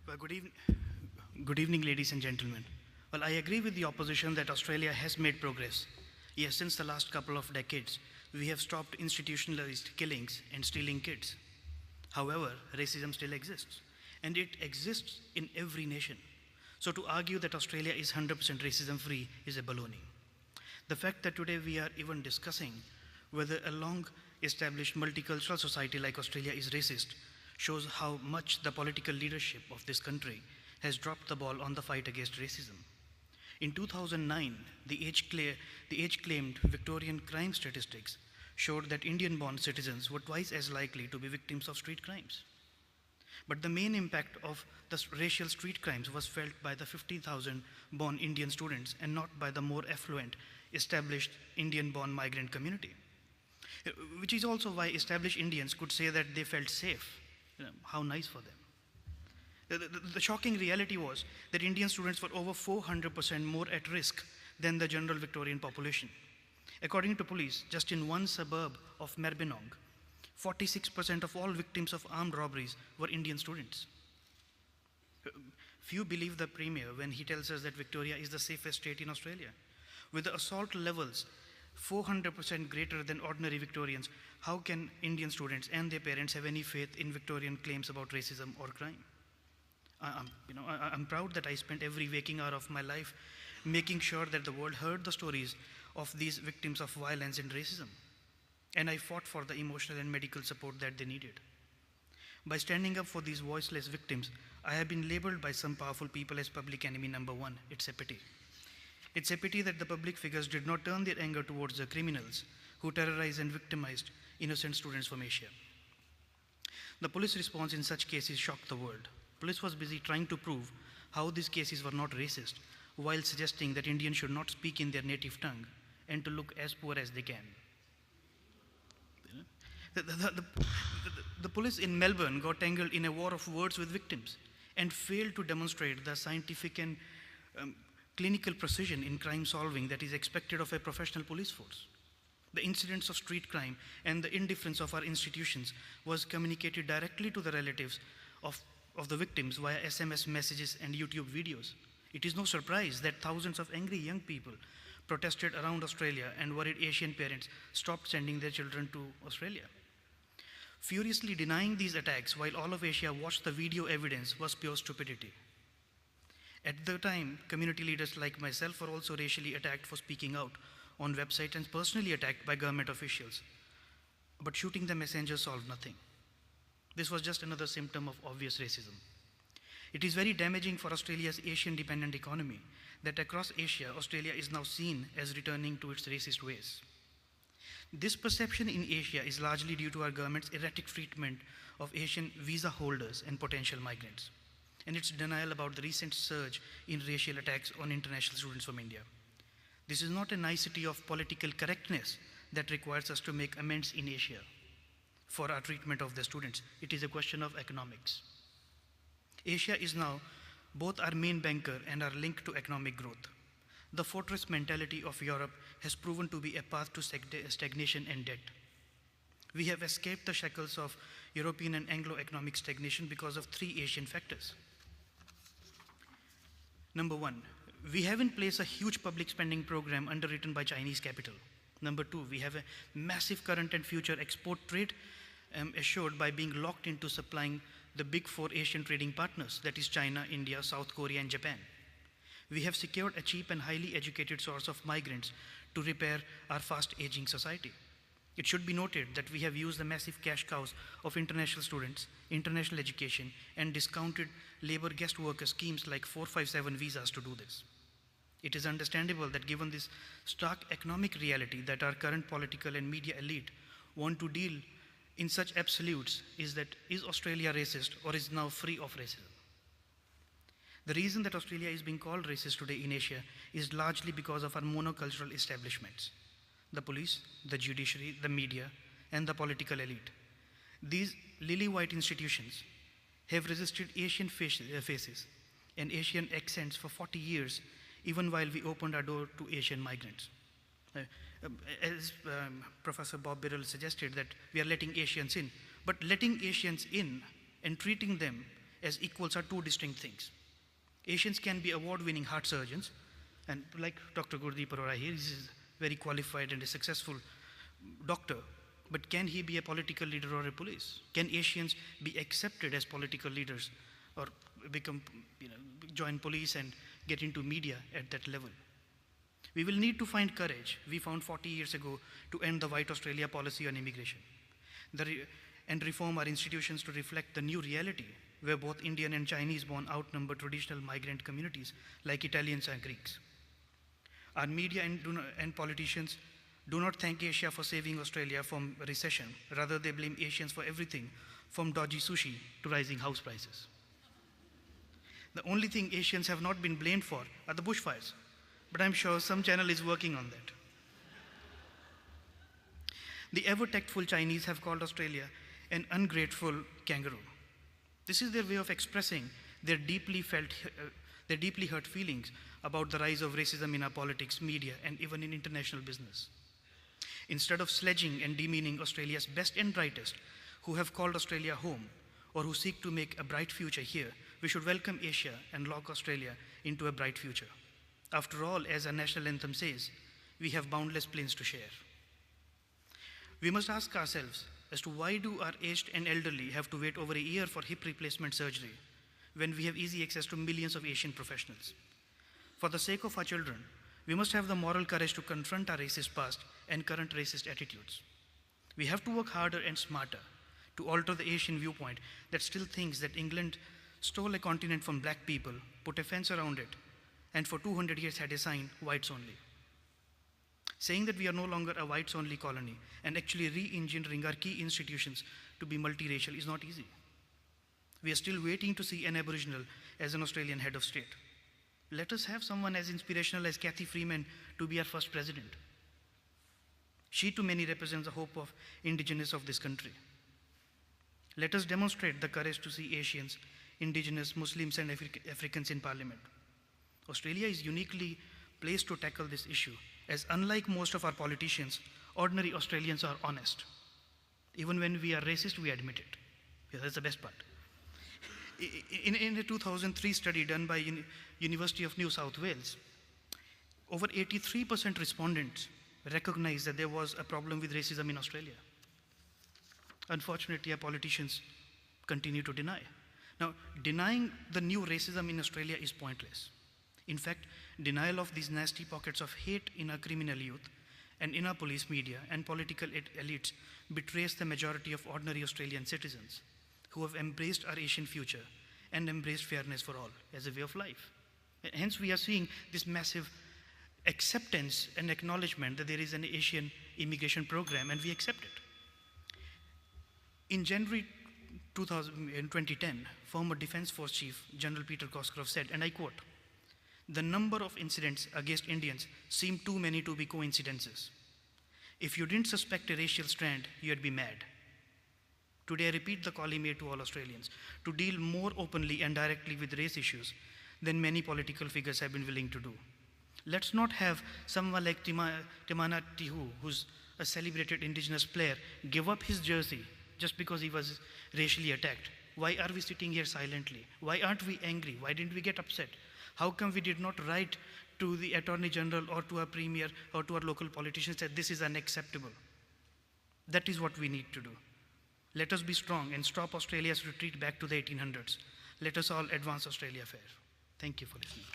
Well, good evening, ladies and gentlemen. Well, I agree with the opposition that Australia has made progress. Yes, since the last couple of decades, we have stopped institutionalized killings and stealing kids. However, racism still exists, and it exists in every nation. So to argue that Australia is 100% racism free is a baloney. The fact that today we are even discussing whether a long established multicultural society like Australia is racist shows how much the political leadership of this country has dropped the ball on the fight against racism. In 2009, the age-claimed Victorian crime statistics showed that Indian-born citizens were twice as likely to be victims of street crimes. But the main impact of the racial street crimes was felt by the 50,000 born Indian students and not by the more affluent, established Indian-born migrant community. Which is also why established Indians could say that they felt safe. How nice for them. The shocking reality was that Indian students were over 400% more at risk than the general Victorian population. According to police, just in one suburb of Maribyrnong, 46% of all victims of armed robberies were Indian students. Few believe the Premier when he tells us that Victoria is the safest state in Australia. With the assault levels 400% greater than ordinary Victorians, how can Indian students and their parents have any faith in Victorian claims about racism or crime? I'm proud that I spent every waking hour of my life making sure that the world heard the stories of these victims of violence and racism. And I fought for the emotional and medical support that they needed. By standing up for these voiceless victims, I have been labeled by some powerful people as public enemy number one. It's a pity. It's a pity that the public figures did not turn their anger towards the criminals who terrorized and victimized innocent students from Asia. The police response in such cases shocked the world. Police was busy trying to prove how these cases were not racist, while suggesting that Indians should not speak in their native tongue and to look as poor as they can. The police in Melbourne got tangled in a war of words with victims and failed to demonstrate the scientific and clinical precision in crime solving that is expected of a professional police force. The incidents of street crime and the indifference of our institutions was communicated directly to the relatives of the victims via SMS messages and YouTube videos. It is no surprise that thousands of angry young people protested around Australia and worried Asian parents stopped sending their children to Australia. Furiously denying these attacks while all of Asia watched the video evidence was pure stupidity. At the time, community leaders like myself were also racially attacked for speaking out on websites and personally attacked by government officials. But shooting the messenger solved nothing. This was just another symptom of obvious racism. It is very damaging for Australia's Asian-dependent economy that across Asia, Australia is now seen as returning to its racist ways. This perception in Asia is largely due to our government's erratic treatment of Asian visa holders and potential migrants, and its denial about the recent surge in racial attacks on international students from India. This is not a nicety of political correctness that requires us to make amends in Asia for our treatment of the students. It is a question of economics. Asia is now both our main banker and our link to economic growth. The fortress mentality of Europe has proven to be a path to stagnation and debt. We have escaped the shackles of European and Anglo economic stagnation because of three Asian factors. Number one, we have in place a huge public spending program underwritten by Chinese capital. Number two, we have a massive current and future export trade assured by being locked into supplying the big four Asian trading partners, that is China, India, South Korea, and Japan. We have secured a cheap and highly educated source of migrants to repair our fast aging society. It should be noted that we have used the massive cash cows of international students, international education, and discounted labor guest worker schemes like 457 visas to do this. It is understandable that given this stark economic reality that our current political and media elite want to deal in such absolutes is Australia racist or is now free of racism? The reason that Australia is being called racist today in Asia is largely because of our monocultural establishments. The police, the judiciary, the media, and the political elite. These lily-white institutions have resisted Asian faces and Asian accents for 40 years, even while we opened our door to Asian migrants. As Professor Bob Birrell suggested, that we are letting Asians in, but letting Asians in and treating them as equals are two distinct things. Asians can be award-winning heart surgeons, and like Dr. Gurdeep Arora here, he is very qualified and a successful doctor, but can he be a political leader or a police? Can Asians be accepted as political leaders or become, join police and get into media at that level? We will need to find courage we found 40 years ago to end the White Australia policy on immigration and reform our institutions to reflect the new reality where both Indian and Chinese born outnumber traditional migrant communities like Italians and Greeks. Our media and politicians do not thank Asia for saving Australia from recession. Rather, they blame Asians for everything from dodgy sushi to rising house prices. The only thing Asians have not been blamed for are the bushfires, but I'm sure some channel is working on that. The ever-tactful Chinese have called Australia an ungrateful kangaroo. This is their way of expressing their deeply hurt feelings about the rise of racism in our politics, media, and even in international business. Instead of sledging and demeaning Australia's best and brightest, who have called Australia home, or who seek to make a bright future here, we should welcome Asia and lock Australia into a bright future. After all, as our national anthem says, we have boundless plains to share. We must ask ourselves as to why do our aged and elderly have to wait over a year for hip replacement surgery when we have easy access to millions of Asian professionals? For the sake of our children, we must have the moral courage to confront our racist past and current racist attitudes. We have to work harder and smarter to alter the Asian viewpoint that still thinks that England stole a continent from black people, put a fence around it, and for 200 years had a sign, whites only. Saying that we are no longer a whites-only colony and actually re-engineering our key institutions to be multiracial is not easy. We are still waiting to see an Aboriginal as an Australian head of state. Let us have someone as inspirational as Cathy Freeman to be our first president. She to many represents the hope of indigenous of this country. Let us demonstrate the courage to see Asians, indigenous, Muslims, and Africans in parliament. Australia is uniquely placed to tackle this issue, as unlike most of our politicians, ordinary Australians are honest. Even when we are racist, we admit it. Yeah, that's the best part. In a 2003 study done by University of New South Wales, over 83% respondents recognized that there was a problem with racism in Australia. Unfortunately, our politicians continue to deny. Now, denying the new racism in Australia is pointless. In fact, denial of these nasty pockets of hate in our criminal youth and in our police media and political elites betrays the majority of ordinary Australian citizens who have embraced our Asian future and embraced fairness for all as a way of life. Hence, we are seeing this massive acceptance and acknowledgement that there is an Asian immigration program, and we accept it. In January 2010, former Defense Force Chief General Peter Cosgrove said, and I quote, "The number of incidents against Indians seem too many to be coincidences. If you didn't suspect a racial strand, you'd be mad." Today, I repeat the call he made to all Australians to deal more openly and directly with race issues than many political figures have been willing to do. Let's not have someone like Timana Tihu, who's a celebrated indigenous player, give up his jersey just because he was racially attacked. Why are we sitting here silently? Why aren't we angry? Why didn't we get upset? How come we did not write to the Attorney General or to our Premier or to our local politicians that this is unacceptable? That is what we need to do. Let us be strong and stop Australia's retreat back to the 1800s. Let us all advance Australia fair. Thank you for listening.